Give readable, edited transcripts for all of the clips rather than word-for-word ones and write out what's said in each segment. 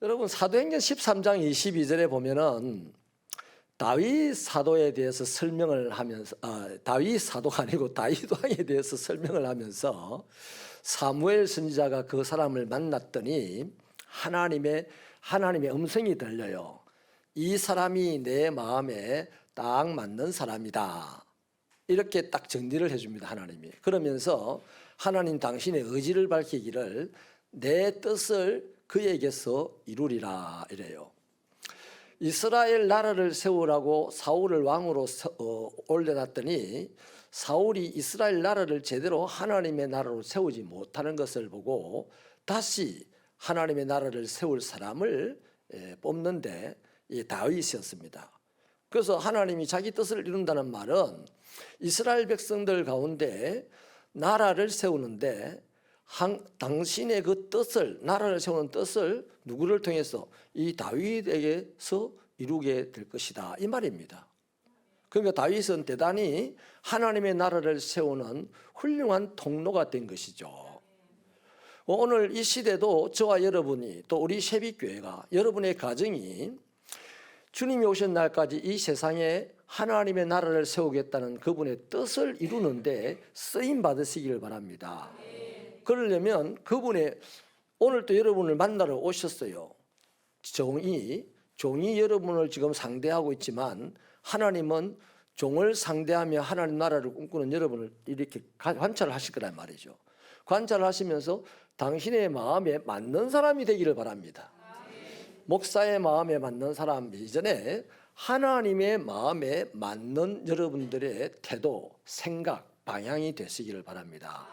여러분 사도행전 13장 22절에 보면은 다윗 사도에 대해서 설명을 하면서 다윗 사도가 아니고 다윗 왕에 대해서 설명을 하면서 사무엘 선지자가 그 사람을 만났더니 하나님의 음성이 들려요. 이 사람이 내 마음에 딱 맞는 사람이다. 이렇게 딱 정리를 해줍니다. 하나님이. 그러면서 하나님 당신의 의지를 밝히기를 내 뜻을 그에게서 이루리라 이래요. 이스라엘 나라를 세우라고 사울을 왕으로 올려놨더니 사울이 이스라엘 나라를 제대로 하나님의 나라로 세우지 못하는 것을 보고 다시 하나님의 나라를 세울 사람을 뽑는데 이 다윗이었습니다. 그래서 하나님이 자기 뜻을 이룬다는 말은 이스라엘 백성들 가운데 나라를 세우는데 당신의 그 뜻을, 나라를 세우는 뜻을 누구를 통해서 이 다윗에게서 이루게 될 것이다 이 말입니다. 그러니까 다윗은 대단히 하나님의 나라를 세우는 훌륭한 통로가 된 것이죠. 오늘 이 시대도 저와 여러분이 또 우리 새빛교회가 여러분의 가정이 주님이 오신 날까지 이 세상에 하나님의 나라를 세우겠다는 그분의 뜻을 이루는데 쓰임 받으시기를 바랍니다. 그러려면 그분의 오늘 또 여러분을 만나러 오셨어요. 종이 여러분을 지금 상대하고 있지만 하나님은 종을 상대하며 하나님 나라를 꿈꾸는 여러분을 이렇게 관찰을 하실 거란 말이죠. 관찰을 하시면서 당신의 마음에 맞는 사람이 되기를 바랍니다. 목사의 마음에 맞는 사람 이전에 하나님의 마음에 맞는 여러분들의 태도, 생각, 방향이 되시기를 바랍니다.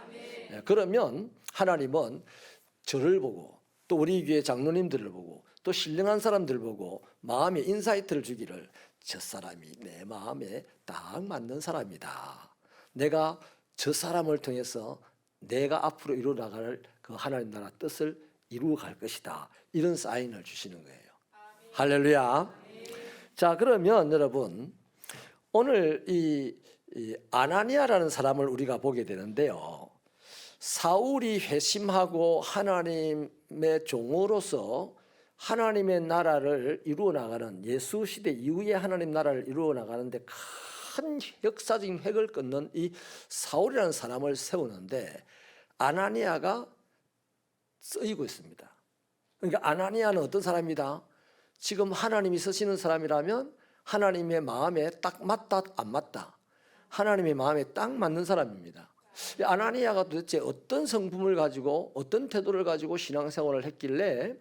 그러면 하나님은 저를 보고 또 우리 교회 장로님들을 보고 또 신령한 사람들을 보고 마음에 인사이트를 주기를 저 사람이 내 마음에 딱 맞는 사람이다. 내가 저 사람을 통해서 내가 앞으로 이루어나갈 그 하나님 나라 뜻을 이루어 갈 것이다. 이런 사인을 주시는 거예요. 할렐루야. 자, 그러면 여러분 오늘 이 아나니아라는 사람을 우리가 보게 되는데요. 사울이 회심하고 하나님의 종으로서 하나님의 나라를 이루어 나가는 예수 시대 이후에 하나님 나라를 이루어 나가는데 큰 역사적인 획을 끊는 이 사울이라는 사람을 세우는데 아나니아가 쓰이고 있습니다. 그러니까 아나니아는 어떤 사람이다? 지금 하나님이 쓰시는 사람이라면 하나님의 마음에 딱 맞다 안 맞다, 하나님의 마음에 딱 맞는 사람입니다. 아나니아가 도대체 어떤 성품을 가지고 어떤 태도를 가지고 신앙생활을 했길래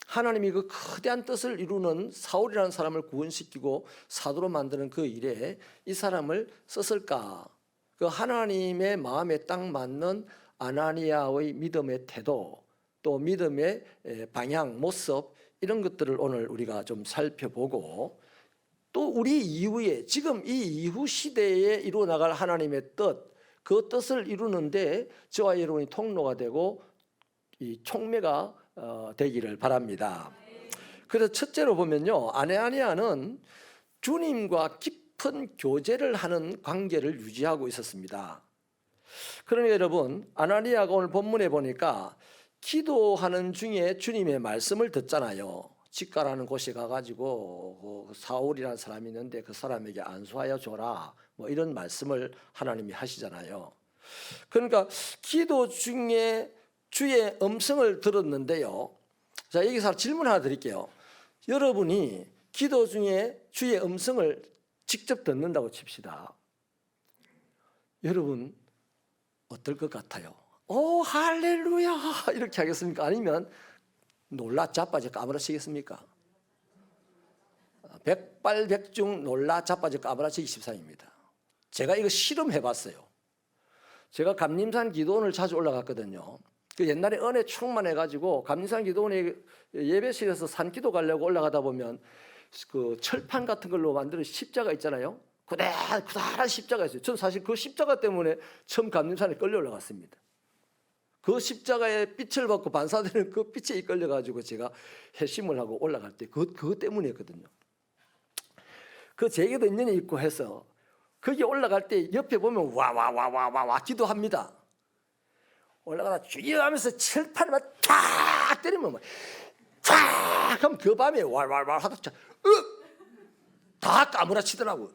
하나님이 그 거대한 뜻을 이루는 사울이라는 사람을 구원시키고 사도로 만드는 그 일에 이 사람을 썼을까? 그 하나님의 마음에 딱 맞는 아나니아의 믿음의 태도, 또 믿음의 방향, 모습, 이런 것들을 오늘 우리가 좀 살펴보고 또 우리 이후에 지금 이 이후 시대에 이루어 나갈 하나님의 뜻, 그 뜻을 이루는데 저와 여러분이 통로가 되고 이 촉매가 되기를 바랍니다. 그래서 첫째로 보면요, 아나니아는 주님과 깊은 교제를 하는 관계를 유지하고 있었습니다. 그러니까 여러분, 아나니아가 오늘 본문에 보니까 기도하는 중에 주님의 말씀을 듣잖아요. 직가라는 곳에 가가지고 사울이라는 사람이 있는데 그 사람에게 안수하여 줘라, 뭐 이런 말씀을 하나님이 하시잖아요. 그러니까 기도 중에 주의 음성을 들었는데요. 자, 여기서 질문 하나 드릴게요. 여러분이 기도 중에 주의 음성을 직접 듣는다고 칩시다. 여러분 어떨 것 같아요? 오 할렐루야 이렇게 하겠습니까? 아니면 놀라 자빠져 까무라치겠습니까? 백발백중 놀라 자빠져 까무라치기 십상입니다. 제가 이거 실험해봤어요. 제가 감림산 기도원을 자주 올라갔거든요. 그 옛날에 은혜 충만해가지고 감림산 기도원에 예배실에서 산기도 가려고 올라가다 보면 그 철판 같은 걸로 만드는 십자가 있잖아요. 그다란 십자가 있어요. 저는 사실 그 십자가 때문에 처음 감림산에 끌려 올라갔습니다. 그 십자가의 빛을 받고 반사되는 그 빛에 이끌려가지고 제가 회심을 하고 올라갈 때 그것 때문이었거든요. 그 제게도 인연이 있고 해서 거기 올라갈 때 옆에 보면 와 기도합니다. 올라가다 주여 하면서 철판을 막 탁 때리면 탁 하면 그 밤에 왈왈왈 하다 다 까무라치더라고요.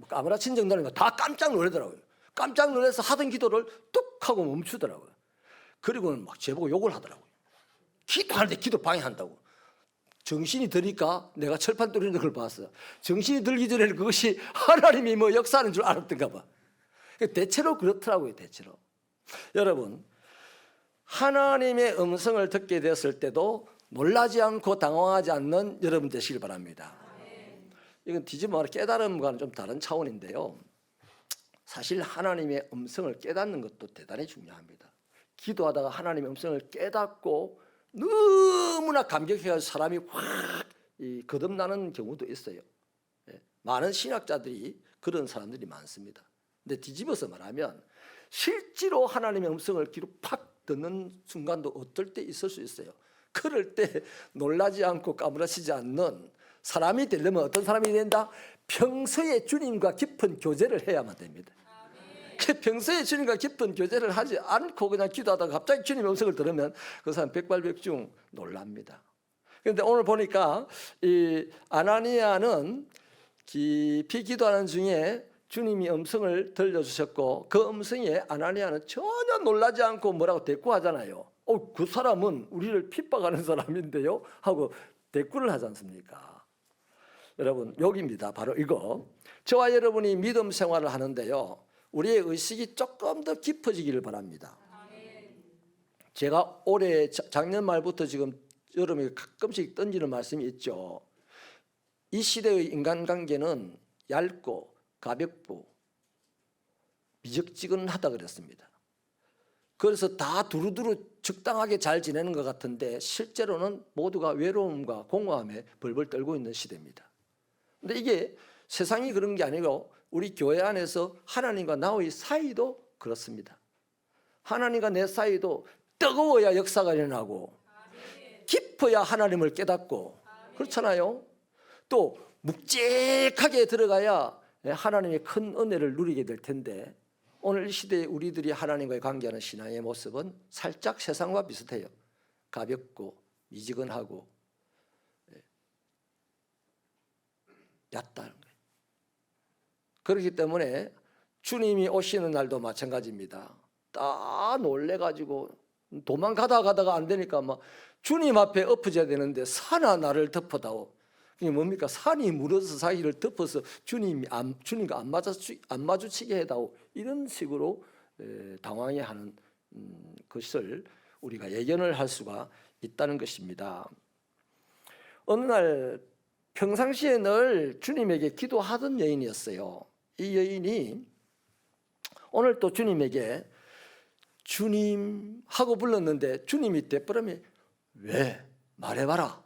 까무라친 정도는 다 깜짝 놀라더라고요. 깜짝 놀라서 하던 기도를 뚝 하고 멈추더라고요. 그리고는 막 제보고 욕을 하더라고요. 기도하는데 기도 방해한다고. 정신이 드니까 내가 철판 뚫리는 걸 봤어요. 정신이 들기 전에는 그것이 하나님이 뭐 역사하는 줄 알았던가 봐. 대체로 그렇더라고요. 대체로. 여러분, 하나님의 음성을 듣게 됐을 때도 놀라지 않고 당황하지 않는 여러분 되시길 바랍니다. 이건 뒤집어 말해 깨달음과는 좀 다른 차원인데요. 사실 하나님의 음성을 깨닫는 것도 대단히 중요합니다. 기도하다가 하나님의 음성을 깨닫고 너무나 감격해가지고 사람이 확 거듭나는 경우도 있어요. 많은 신학자들이 그런 사람들이 많습니다. 근데 뒤집어서 말하면 실제로 하나님의 음성을 귀로 팍 듣는 순간도 어떨 때 있을 수 있어요. 그럴 때 놀라지 않고 까무라치지 않는 사람이 되려면 어떤 사람이 된다? 평소에 주님과 깊은 교제를 해야만 됩니다. 평소에 주님과 깊은 교제를 하지 않고 그냥 기도하다가 갑자기 주님의 음성을 들으면 그 사람 백발백중 놀랍니다. 그런데 오늘 보니까 이 아나니아는 깊이 기도하는 중에 주님이 음성을 들려주셨고 그 음성에 아나니아는 전혀 놀라지 않고 뭐라고 대꾸하잖아요. 그 사람은 우리를 핍박하는 사람인데요 하고 대꾸를 하지 않습니까? 여러분 여기입니다. 바로 이거. 저와 여러분이 믿음 생활을 하는데요, 우리의 의식이 조금 더 깊어지기를 바랍니다. 제가 올해 작년 말부터 지금 여러분에게 가끔씩 던지는 말씀이 있죠. 이 시대의 인간관계는 얇고 가볍고 미적지근하다 그랬습니다. 그래서 다 두루두루 적당하게 잘 지내는 것 같은데 실제로는 모두가 외로움과 공허함에 벌벌 떨고 있는 시대입니다. 근데 이게 세상이 그런 게 아니고 우리 교회 안에서 하나님과 나의 사이도 그렇습니다. 하나님과 내 사이도 뜨거워야 역사가 일어나고 깊어야 하나님을 깨닫고 그렇잖아요. 또 묵직하게 들어가야 하나님의 큰 은혜를 누리게 될 텐데 오늘 이 시대에 우리들이 하나님과의 관계하는 신앙의 모습은 살짝 세상과 비슷해요. 가볍고 미지근하고 얕다는 거예요. 그렇기 때문에 주님이 오시는 날도 마찬가지입니다. 다 놀래가지고 도망가다가 안 되니까 막 주님 앞에 엎어져야 되는데 산아 나를 덮어다오. 이게 뭡니까? 산이 무너져서 자기를 덮어서 주님과 안 마주치게 해다오. 이런 식으로 당황해하는 것을 우리가 예견을 할 수가 있다는 것입니다. 어느 날 평상시에 늘 주님에게 기도하던 여인이었어요. 이 여인이 오늘 또 주님에게 주님 하고 불렀는데 주님이 대꾸라며 왜? 말해봐라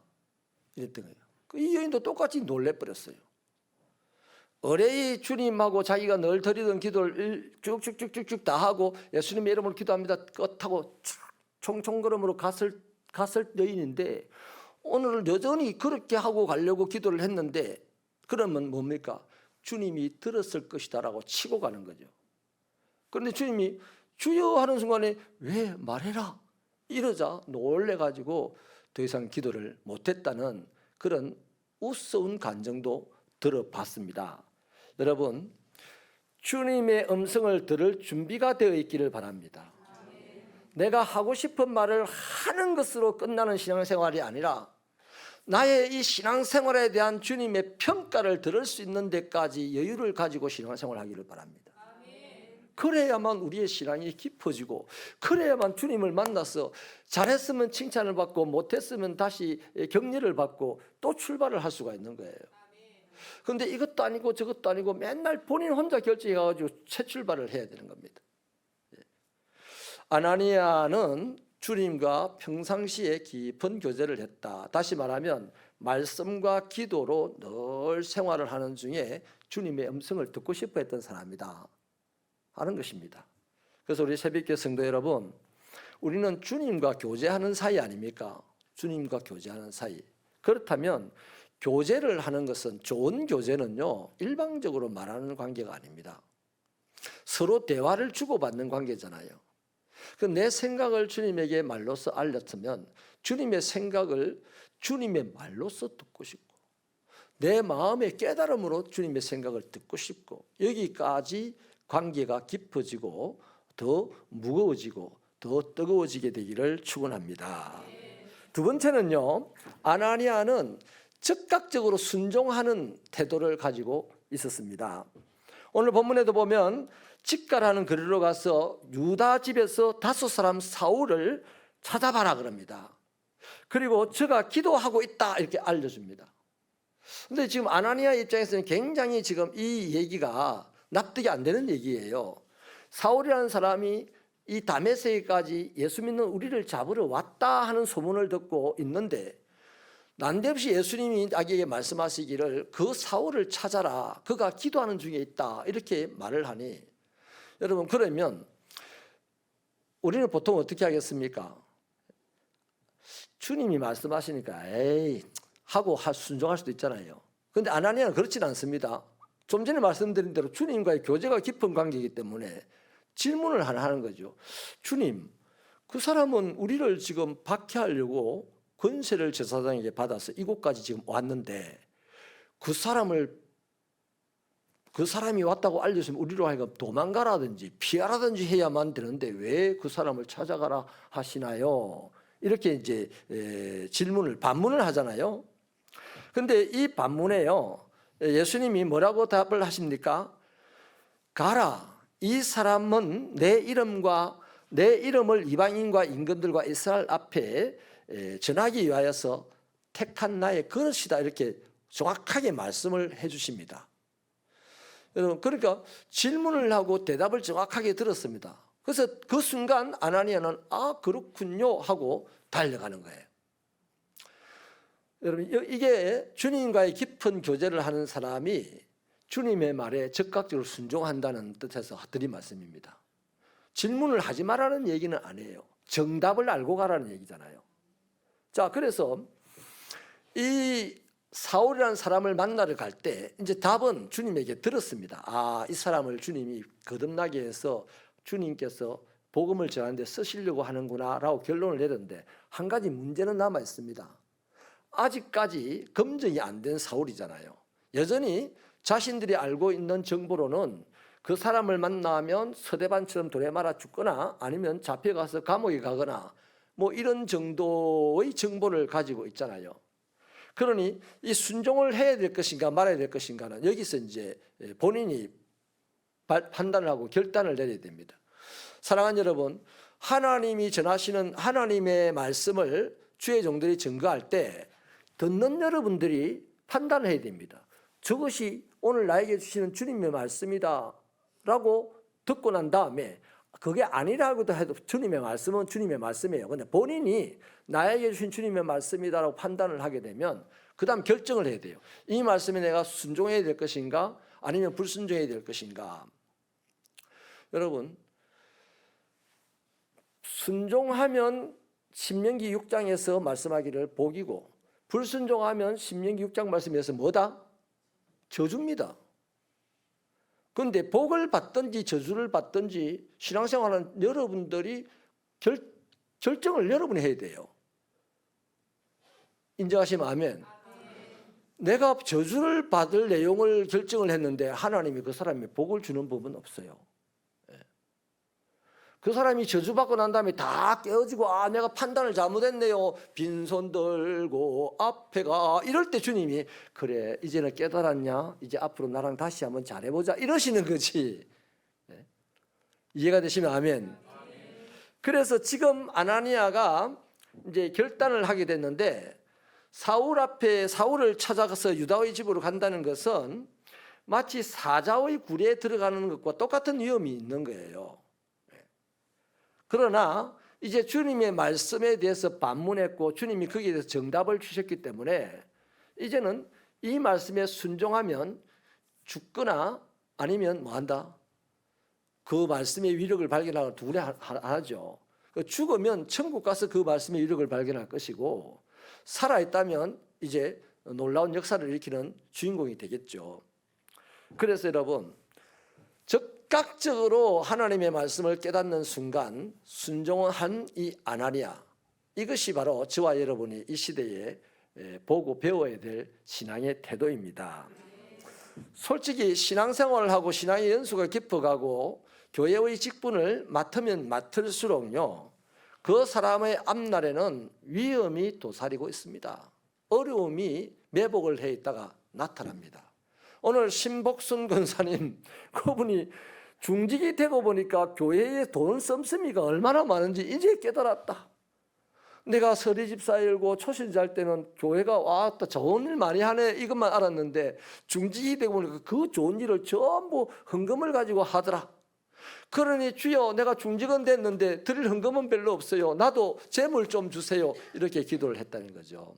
이랬던 거예요. 이 여인도 똑같이 놀래버렸어요. 의뢰이 주님하고 자기가 늘 드리던 기도를 쭉쭉쭉쭉 다 하고 예수님의 이름으로 기도합니다 끝하고 총총걸음으로 갔을 여인인데 오늘 여전히 그렇게 하고 가려고 기도를 했는데 그러면 뭡니까? 주님이 들었을 것이다라고 치고 가는 거죠. 그런데 주님이 주여 하는 순간에 왜 말해라 이러자 놀래가지고 더 이상 기도를 못했다는 그런 우스운 감정도 들어봤습니다. 여러분 주님의 음성을 들을 준비가 되어 있기를 바랍니다. 내가 하고 싶은 말을 하는 것으로 끝나는 신앙생활이 아니라 나의 이 신앙생활에 대한 주님의 평가를 들을 수 있는 데까지 여유를 가지고 신앙생활하기를 바랍니다. 그래야만 우리의 신앙이 깊어지고 그래야만 주님을 만나서 잘했으면 칭찬을 받고 못했으면 다시 격려를 받고 또 출발을 할 수가 있는 거예요. 그런데 이것도 아니고 저것도 아니고 맨날 본인 혼자 결정해가지고 새 출발을 해야 되는 겁니다. 아나니아는 주님과 평상시에 깊은 교제를 했다. 다시 말하면 말씀과 기도로 늘 생활을 하는 중에 주님의 음성을 듣고 싶어 했던 사람이다 하는 것입니다. 그래서 우리 새벽교회 성도 여러분, 우리는 주님과 교제하는 사이 아닙니까? 주님과 교제하는 사이. 그렇다면 교제를 하는 것은 좋은 교제는요 일방적으로 말하는 관계가 아닙니다. 서로 대화를 주고받는 관계잖아요. 그 내 생각을 주님에게 말로써 알렸으면 주님의 생각을 주님의 말로써 듣고 싶고 내 마음의 깨달음으로 주님의 생각을 듣고 싶고 여기까지 관계가 깊어지고 더 무거워지고 더 뜨거워지게 되기를 축원합니다. 두 번째는요, 아나니아는 즉각적으로 순종하는 태도를 가지고 있었습니다. 오늘 본문에도 보면 직가라는 거리로 가서 유다 집에서 5사람 사울을 찾아봐라 그럽니다. 그리고 저가 기도하고 있다 이렇게 알려줍니다. 근데 지금 아나니아 입장에서는 굉장히 지금 이 얘기가 납득이 안 되는 얘기예요. 사울이라는 사람이 이 다메섹까지 예수 믿는 우리를 잡으러 왔다 하는 소문을 듣고 있는데 난데없이 예수님이 자기에게 말씀하시기를 그 사울을 찾아라, 그가 기도하는 중에 있다 이렇게 말을 하니, 여러분 그러면 우리는 보통 어떻게 하겠습니까? 주님이 말씀하시니까 에이 하고 순종할 수도 있잖아요. 그런데 아나니아는 그렇진 않습니다. 좀 전에 말씀드린 대로 주님과의 교제가 깊은 관계이기 때문에 질문을 하나 하는 거죠. 주님, 그 사람은 우리를 지금 박해하려고 권세를 제사장에게 받아서 이곳까지 지금 왔는데 그 사람이 왔다고 알려주면 우리로 하여금 도망가라든지 피하라든지 해야만 되는데 왜 그 사람을 찾아가라 하시나요? 이렇게 이제 반문을 하잖아요. 근데 이 반문에요, 예수님이 뭐라고 답을 하십니까? 가라, 이 사람은 내 이름을 이방인과 임금들과 이스라엘 앞에 전하기 위하여서 택한 나의 그릇이다 이렇게 정확하게 말씀을 해주십니다. 여러분 그러니까 질문을 하고 대답을 정확하게 들었습니다. 그래서 그 순간 아나니아는 아 그렇군요 하고 달려가는 거예요. 여러분 이게 주님과의 깊은 교제를 하는 사람이 주님의 말에 즉각적으로 순종한다는 뜻에서 드린 말씀입니다. 질문을 하지 말라는 얘기는 아니에요. 정답을 알고 가라는 얘기잖아요. 자, 그래서 이 사울이라는 사람을 만나러 갈 때 이제 답은 주님에게 들었습니다. 아, 이 사람을 주님이 거듭나게 해서 주님께서 복음을 전하는데 쓰시려고 하는구나라고 결론을 내렸는데 한 가지 문제는 남아 있습니다. 아직까지 검증이 안 된 사울이잖아요. 여전히 자신들이 알고 있는 정보로는 그 사람을 만나면 서대반처럼 돌에 말아 죽거나 아니면 잡혀가서 감옥에 가거나 뭐 이런 정도의 정보를 가지고 있잖아요. 그러니 이 순종을 해야 될 것인가 말아야 될 것인가는 여기서 이제 본인이 판단을 하고 결단을 내려야 됩니다. 사랑하는 여러분, 하나님이 전하시는 하나님의 말씀을 주의 종들이 증거할 때 듣는 여러분들이 판단을 해야 됩니다. 저것이 오늘 나에게 주시는 주님의 말씀이다 라고 듣고 난 다음에 그게 아니라고도 해도 주님의 말씀은 주님의 말씀이에요. 그런데 본인이 나에게 주신 주님의 말씀이다라고 판단을 하게 되면 그 다음 결정을 해야 돼요. 이 말씀에 내가 순종해야 될 것인가 아니면 불순종해야 될 것인가. 여러분 순종하면 신명기 6장에서 말씀하기를 복이고 불순종하면 신명기 6장 말씀에서 뭐다? 저주입니다. 그런데 복을 받든지 저주를 받든지 신앙생활은 여러분들이 결정을 여러분이 해야 돼요. 인정하시면 아멘. 내가 저주를 받을 내용을 결정을 했는데 하나님이 그 사람에 복을 주는 법은 없어요. 그 사람이 저주받고 난 다음에 다 깨어지고 아 내가 판단을 잘못했네요. 빈손 들고 앞에 가 이럴 때 주님이 그래 이제는 깨달았냐? 이제 앞으로 나랑 다시 한번 잘해보자 이러시는 거지. 이해가 되시면 아멘. 그래서 지금 아나니아가 이제 결단을 하게 됐는데 사울을 찾아가서 유다의 집으로 간다는 것은 마치 사자의 굴에 들어가는 것과 똑같은 위험이 있는 거예요. 그러나 이제 주님의 말씀에 대해서 반문했고 주님이 거기에 대해서 정답을 주셨기 때문에 이제는 이 말씀에 순종하면 죽거나 아니면 뭐한다? 그 말씀의 위력을 발견하고 둘이 하나죠. 죽으면 천국 가서 그 말씀의 위력을 발견할 것이고 살아있다면 이제 놀라운 역사를 일으키는 주인공이 되겠죠. 그래서 여러분 즉각적으로 하나님의 말씀을 깨닫는 순간 순종한 이 아나니아, 이것이 바로 저와 여러분이 이 시대에 보고 배워야 될 신앙의 태도입니다. 솔직히 신앙생활을 하고 신앙의 연수가 깊어가고 교회의 직분을 맡으면 맡을수록요, 그 사람의 앞날에는 위험이 도사리고 있습니다. 어려움이 매복을 해 있다가 나타납니다. 오늘 신복순 권사님, 그분이 중직이 되고 보니까 교회에 돈 씀씀이가 얼마나 많은지 이제 깨달았다. 내가 서리집사 열고 초신자 할 때는 교회가 와 또 좋은 일 많이 하네 이것만 알았는데, 중직이 되고 보니까 그 좋은 일을 전부 헌금을 가지고 하더라. 그러니 주여, 내가 중직은 됐는데 드릴 헌금은 별로 없어요. 나도 재물 좀 주세요. 이렇게 기도를 했다는 거죠.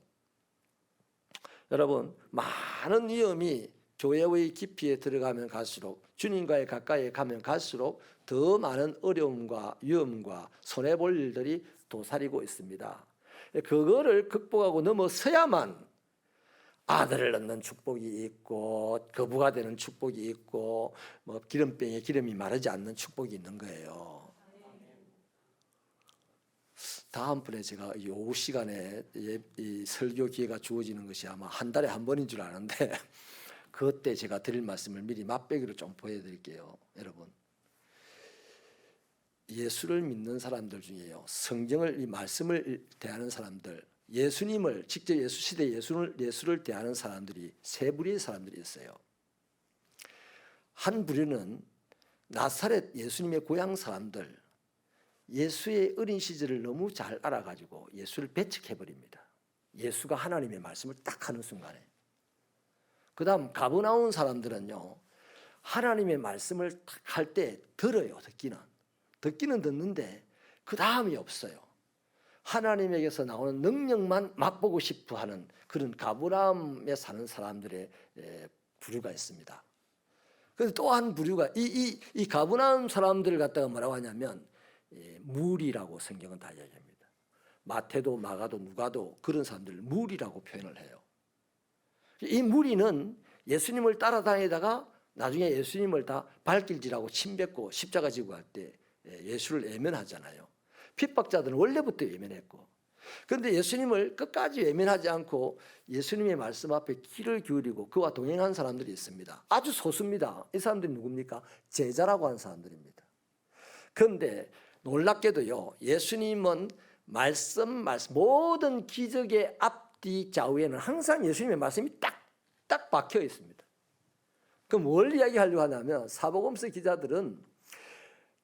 여러분, 많은 위험이 교회의 깊이에 들어가면 갈수록, 주님과의 가까이 가면 갈수록 더 많은 어려움과 위험과 손해볼 일들이 도사리고 있습니다. 그거를 극복하고 넘어서야만 아들을 낳는 축복이 있고, 거부가 되는 축복이 있고, 뭐 기름병에 기름이 마르지 않는 축복이 있는 거예요. 다음번에 제가 이 오후 시간에 이 설교 기회가 주어지는 것이 아마 한 달에 한 번인 줄 아는데 그때 제가 드릴 말씀을 미리 맛배기로 좀 보여드릴게요. 여러분, 예수를 믿는 사람들 중에요, 성경을, 이 말씀을 대하는 사람들, 예수님을 직접 예수 시대 예수를 대하는 사람들이 세 부류의 사람들이 있어요. 한 부류는 나사렛 예수님의 고향 사람들, 예수의 어린 시절을 너무 잘 알아가지고 예수를 배척해버립니다. 예수가 하나님의 말씀을 딱 하는 순간에. 그 다음 가버나움 사람들은요, 하나님의 말씀을 딱 할 때 들어요. 듣기는 듣는데 그 다음이 없어요. 하나님에게서 나오는 능력만 맛보고 싶어 하는 그런 가버나움에 사는 사람들의 부류가 있습니다. 그런데 또 한 부류가 이 가버나움 사람들을 갖다가 뭐라고 하냐면 무리라고 성경은 다 이야기합니다. 마태도 마가도 누가도 그런 사람들을 무리라고 표현을 해요. 이 무리는 예수님을 따라다니다가 나중에 예수님을 다 발길질하고 침뱉고 십자가 지고 갈 때 예수를 외면하잖아요. 핍박자들은 원래부터 외면했고, 그런데 예수님을 끝까지 외면하지 않고 예수님의 말씀 앞에 귀를 기울이고 그와 동행한 사람들이 있습니다. 아주 소수입니다. 이 사람들이 누굽니까? 제자라고 하는 사람들입니다. 그런데 놀랍게도요, 예수님은 말씀 모든 기적의 앞뒤 좌우에는 항상 예수님의 말씀이 딱 박혀 있습니다. 그럼 뭘 이야기하려고 하냐면, 사복음서 기자들은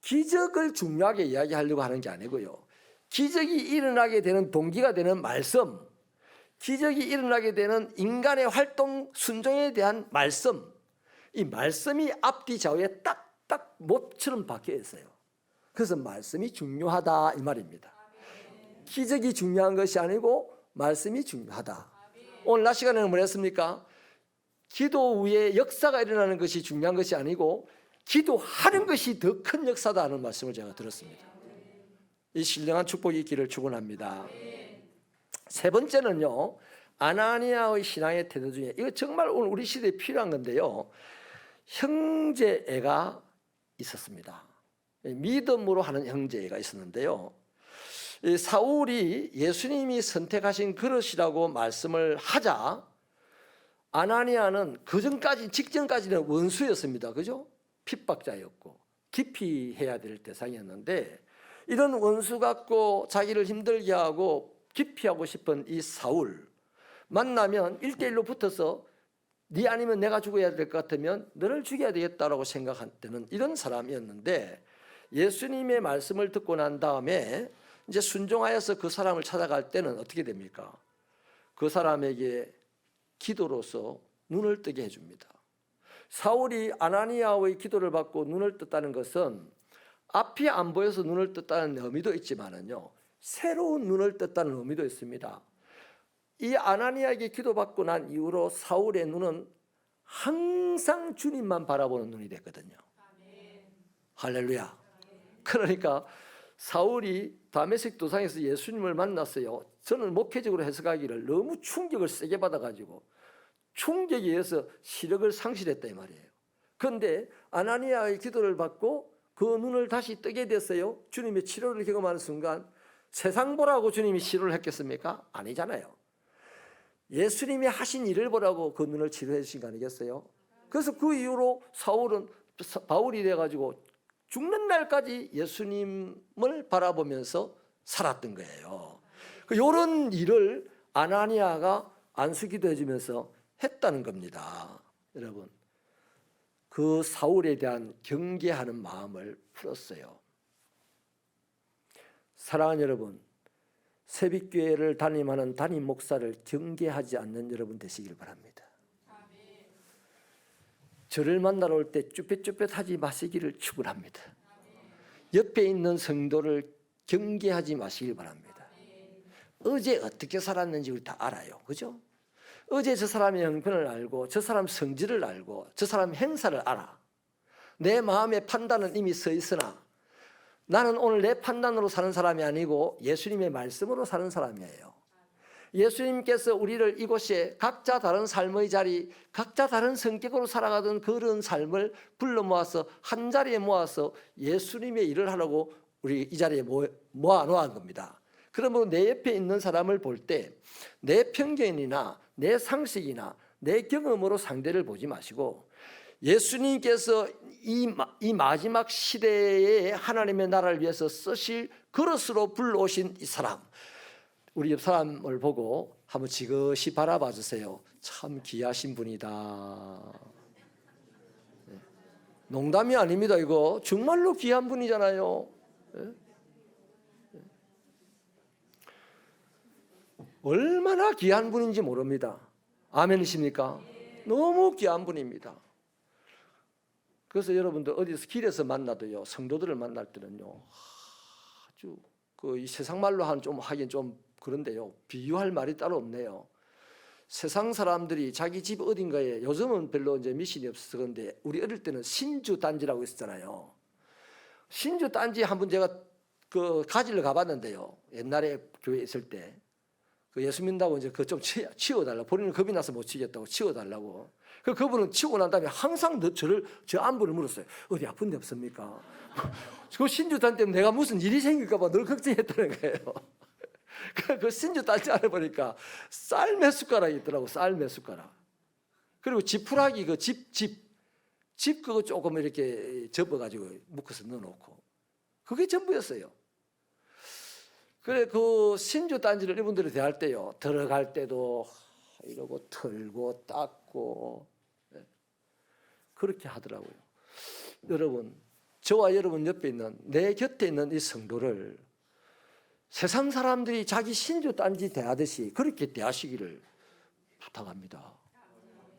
기적을 중요하게 이야기하려고 하는 게 아니고요, 기적이 일어나게 되는 동기가 되는 말씀, 기적이 일어나게 되는 인간의 활동 순종에 대한 말씀, 이 말씀이 앞뒤 좌우에 딱 못처럼 박혀 있어요. 그래서 말씀이 중요하다 이 말입니다. 기적이 중요한 것이 아니고 말씀이 중요하다. 오늘 낮 시간에는 뭐 했습니까? 기도 후에 역사가 일어나는 것이 중요한 것이 아니고 기도하는 것이 더 큰 역사다 하는 말씀을 제가 들었습니다. 이 신령한 축복이 있기를 축원합니다. 세 번째는요, 아나니아의 신앙의 태도 중에, 이거 정말 오늘 우리 시대에 필요한 건데요, 형제애가 있었습니다. 믿음으로 하는 형제애가 있었는데요, 사울이 예수님이 선택하신 그릇이라고 말씀을 하자 아나니아는 직전까지는 원수였습니다. 그죠? 핍박자였고 기피해야 될 대상이었는데, 이런 원수 같고 자기를 힘들게 하고 기피하고 싶은 이 사울 만나면 1대1로 붙어서 네 아니면 내가 죽어야 될 것 같으면 너를 죽여야 되겠다라고 생각했던 이런 사람이었는데, 예수님의 말씀을 듣고 난 다음에 이제 순종하여서 그 사람을 찾아갈 때는 어떻게 됩니까? 그 사람에게 기도로서 눈을 뜨게 해줍니다. 사울이 아나니아의 기도를 받고 눈을 떴다는 것은 앞이 안 보여서 눈을 떴다는 의미도 있지만은요, 새로운 눈을 떴다는 의미도 있습니다. 이 아나니아에게 기도받고 난 이후로 사울의 눈은 항상 주님만 바라보는 눈이 됐거든요. 할렐루야. 그러니까 사울이 다메섹 도상에서 예수님을 만났어요. 저는 목회적으로 해석하기를 너무 충격을 세게 받아가지고 충격에 의해서 시력을 상실했다 이 말이에요. 그런데 아나니아의 기도를 받고 그 눈을 다시 뜨게 됐어요. 주님의 치료를 경험하는 순간 세상 보라고 주님이 치료를 했겠습니까? 아니잖아요. 예수님이 하신 일을 보라고 그 눈을 치료해 주신 거 아니겠어요? 그래서 그 이후로 바울이 돼가지고 죽는 날까지 예수님을 바라보면서 살았던 거예요. 이런 일을 아나니아가 안수기도 해주면서 했다는 겁니다. 여러분, 그 사울에 대한 경계하는 마음을 풀었어요. 사랑하는 여러분, 새빛교회를 담임하는 담임 목사를 경계하지 않는 여러분 되시길 바랍니다. 저를 만나러 올 때 쭈뼛쭈뼛하지 마시기를 축원합니다. 옆에 있는 성도를 경계하지 마시길 바랍니다. 어제 어떻게 살았는지 우리 다 알아요. 그죠? 어제 저 사람의 형편을 알고 저 사람 성질을 알고 저 사람 행사를 알아. 내 마음의 판단은 이미 서 있으나 나는 오늘 내 판단으로 사는 사람이 아니고 예수님의 말씀으로 사는 사람이에요. 예수님께서 우리를 이곳에 각자 다른 삶의 자리, 각자 다른 성격으로 살아가던 그런 삶을 불러 모아서 한 자리에 모아서 예수님의 일을 하려고 우리 이 자리에 모아 놓은 겁니다. 그러므로 내 옆에 있는 사람을 볼 때 내 편견이나 내 상식이나 내 경험으로 상대를 보지 마시고 예수님께서 이 마지막 시대에 하나님의 나라를 위해서 쓰실 그릇으로 불러오신 이 사람, 우리 옆 사람을 보고 한번 지그시 바라봐 주세요. 참 귀하신 분이다. 농담이 아닙니다. 이거 정말로 귀한 분이잖아요. 얼마나 귀한 분인지 모릅니다. 아멘이십니까? 너무 귀한 분입니다. 그래서 여러분들 어디서 길에서 만나도요, 성도들을 만날 때는요, 아주 이 세상 말로 하긴 좀 그런데요, 비유할 말이 따로 없네요. 세상 사람들이 자기 집 어딘가에, 요즘은 별로 이제 미신이 없어서 그런데 우리 어릴 때는 신주 단지라고 있었잖아요. 신주 단지 한번 제가 가지러 가봤는데요. 옛날에 교회에 있을 때. 예수 믿는다고 이제 좀 치워달라고, 본인은 겁이 나서 못 치겠다고 치워달라고. 그분은 치우고 난 다음에 항상 저 안부를 물었어요. 어디 아픈 데 없습니까? 그 신주단 때문에 내가 무슨 일이 생길까봐 늘 걱정했다는 거예요. 그 신주단지 안에 보니까 쌀 몇 숟가락이 있더라고, 쌀 몇 숟가락. 그리고 지푸라기 집 그거 조금 이렇게 접어가지고 묶어서 넣어놓고. 그게 전부였어요. 그래, 그 신주 단지를 이분들이 대할 때요, 들어갈 때도 이러고 털고 닦고 그렇게 하더라고요. 여러분, 저와 여러분 옆에 있는, 내 곁에 있는 이 성도를 세상 사람들이 자기 신주 단지 대하듯이 그렇게 대하시기를 부탁합니다.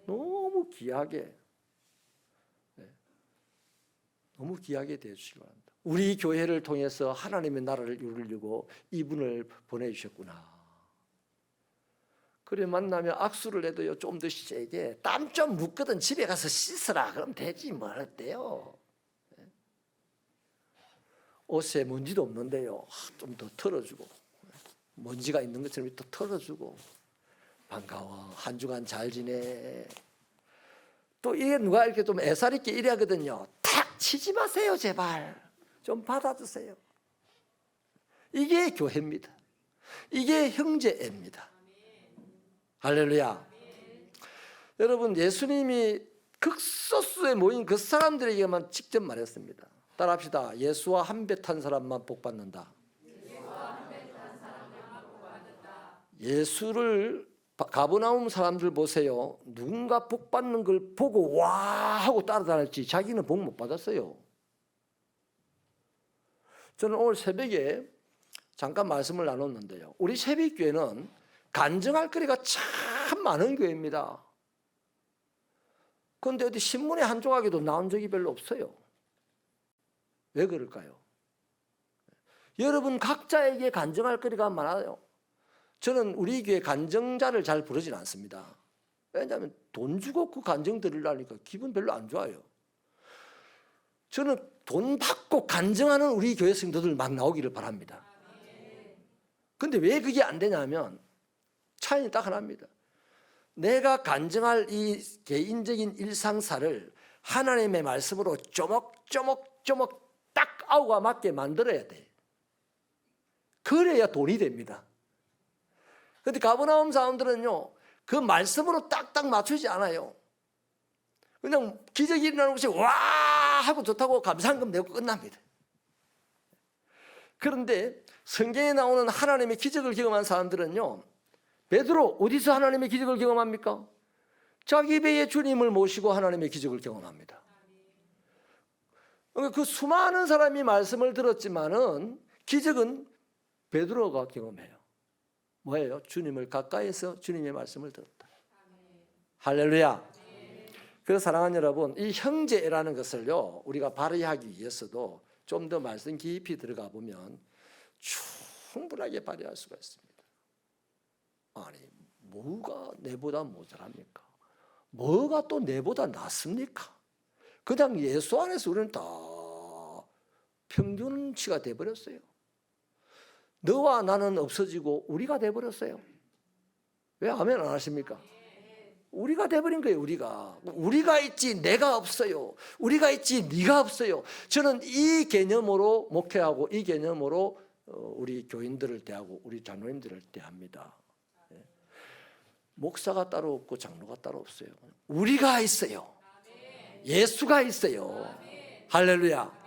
너무 귀하게, 너무 귀하게 대해주시기 바랍니다. 우리 교회를 통해서 하나님의 나라를 이루려고 이분을 보내주셨구나. 그래, 만나면 악수를 해도요, 좀 더 세게, 땀 좀 묻거든 집에 가서 씻으라 그럼 되지 뭘 어때요. 옷에 먼지도 없는데요, 좀 더 털어주고, 먼지가 있는 것처럼 또 털어주고, 반가워, 한 주간 잘 지내. 또 이게 누가 이렇게 좀 애살 있게 이래 하거든요. 탁 치지 마세요, 제발. 좀 받아주세요. 이게 교회입니다. 이게 형제애입니다. 할렐루야. 여러분, 예수님이 극소수에 모인 그 사람들에게만 직접 말했습니다. 따라합시다. 예수와 한 배 탄 사람만 복받는다. 예수를 가버나움 사람들 보세요. 누군가 복받는 걸 보고 와 하고 따라다녔지 자기는 복 못 받았어요. 저는 오늘 새벽에 잠깐 말씀을 나눴는데요, 우리 새벽교회는 간증할 거리가 참 많은 교회입니다. 그런데 어디 신문에 한 조각에도 나온 적이 별로 없어요. 왜 그럴까요? 여러분 각자에게 간증할 거리가 많아요. 저는 우리 교회 간증자를 잘 부르진 않습니다. 왜냐하면 돈 주고 그 간증 들으려니까 기분 별로 안 좋아요. 저는 돈 받고 간증하는 우리 교회 성도들 막 나오기를 바랍니다. 그런데 왜 그게 안 되냐면 차이는 딱 하나입니다. 내가 간증할 이 개인적인 일상사를 하나님의 말씀으로 쪼목쪼목쪼목 딱 아우가 맞게 만들어야 돼. 그래야 돈이 됩니다. 그런데 가버나움 사람들은요, 그 말씀으로 딱딱 맞추지 않아요. 그냥 기적이 일어나는 것이 와 하고 좋다고 감사한금 내고 끝납니다. 그런데 성경에 나오는 하나님의 기적을 경험한 사람들은요, 베드로 어디서 하나님의 기적을 경험합니까? 자기 배에 주님을 모시고 하나님의 기적을 경험합니다. 그 수많은 사람이 말씀을 들었지만은 기적은 베드로가 경험해요. 뭐예요? 주님을 가까이서 주님의 말씀을 들었다. 할렐루야. 그래서 사랑하는 여러분, 이 형제라는 것을요, 우리가 발휘하기 위해서도 좀 더 말씀 깊이 들어가 보면 충분하게 발휘할 수가 있습니다. 아니, 뭐가 내보다 모자랍니까? 뭐가 또 내보다 낫습니까? 그냥 예수 안에서 우리는 다 평균치가 돼버렸어요. 너와 나는 없어지고 우리가 돼버렸어요. 왜 아멘 안 하십니까? 우리가 돼버린 거예요. 우리가 있지 내가 없어요. 우리가 있지 네가 없어요. 저는 이 개념으로 목회하고 이 개념으로 우리 교인들을 대하고 우리 장로님들을 대합니다. 목사가 따로 없고 장로가 따로 없어요. 우리가 있어요. 예수가 있어요. 할렐루야.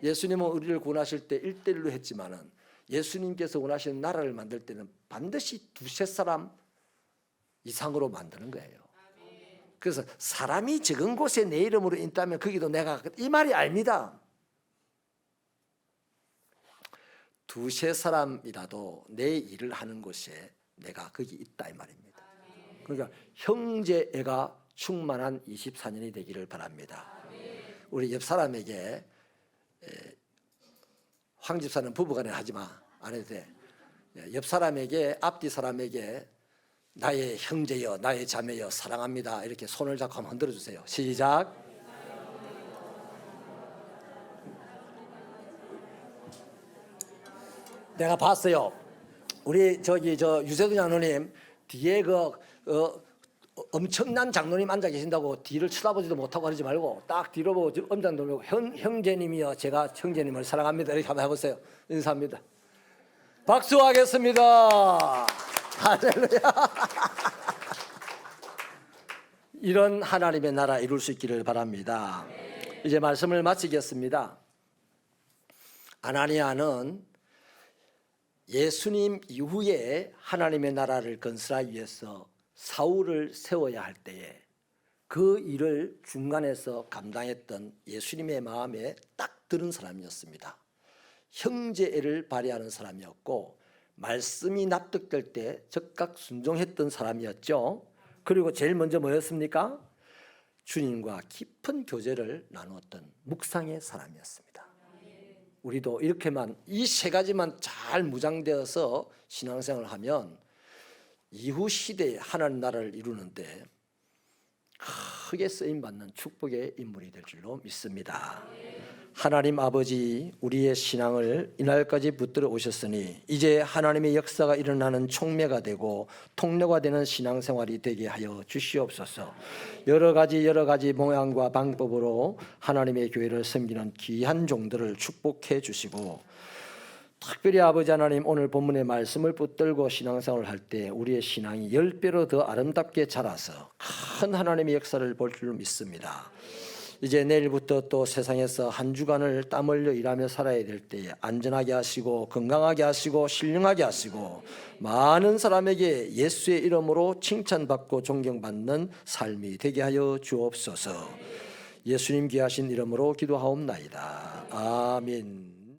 예수님은 우리를 구원하실 때 1:1로 했지만은 예수님께서 원하시는 나라를 만들 때는 반드시 두세 사람 이상으로 만드는 거예요. 그래서 사람이 적은 곳에 내 이름으로 있다면 거기도 내가, 이 말이 아닙니다. 두세 사람이라도 내 일을 하는 곳에 내가 거기 있다 이 말입니다. 그러니까 형제애가 충만한 24년이 되기를 바랍니다. 우리 옆 사람에게 황 집사는 부부간에 하지 마, 안 해도 돼. 옆 사람에게, 앞뒤 사람에게 나의 형제여, 나의 자매여, 사랑합니다, 이렇게 손을 잡고 한번 흔들어 주세요. 시작. 내가 봤어요. 우리 유세도 장로님 뒤에 엄청난 장로님 앉아 계신다고 뒤를 쳐다보지도 못하고 하지 말고 딱 뒤로 보고 엄장도 보고 형제님이여, 제가 형제님을 사랑합니다, 이렇게 한번 해보세요. 인사합니다. 박수하겠습니다. 할렐루야. 이런 하나님의 나라 이룰 수 있기를 바랍니다. 이제 말씀을 마치겠습니다. 아나니아는 예수님 이후에 하나님의 나라를 건설하기 위해서 사울을 세워야 할 때에 그 일을 중간에서 감당했던 예수님의 마음에 딱 드는 사람이었습니다. 형제애를 발휘하는 사람이었고 말씀이 납득될 때 즉각 순종했던 사람이었죠. 그리고 제일 먼저 뭐였습니까? 주님과 깊은 교제를 나누었던 묵상의 사람이었습니다. 우리도 이렇게만, 이 세 가지만 잘 무장되어서 신앙생활을 하면 이후 시대에 하나님 나라를 이루는데 크게 쓰임받는 축복의 인물이 될 줄로 믿습니다. 하나님 아버지, 우리의 신앙을 이날까지 붙들어 오셨으니 이제 하나님의 역사가 일어나는 촉매가 되고 통로가 되는 신앙생활이 되게 하여 주시옵소서. 여러 가지 모양과 방법으로 하나님의 교회를 섬기는 귀한 종들을 축복해 주시고, 특별히 아버지 하나님, 오늘 본문의 말씀을 붙들고 신앙생활을 할 때 우리의 신앙이 10배로 더 아름답게 자라서 큰 하나님의 역사를 볼 줄 믿습니다. 이제 내일부터 또 세상에서 한 주간을 땀 흘려 일하며 살아야 될 때에 안전하게 하시고 건강하게 하시고 신령하게 하시고 많은 사람에게 예수의 이름으로 칭찬받고 존경받는 삶이 되게 하여 주옵소서. 예수님 귀하신 이름으로 기도하옵나이다. 아멘.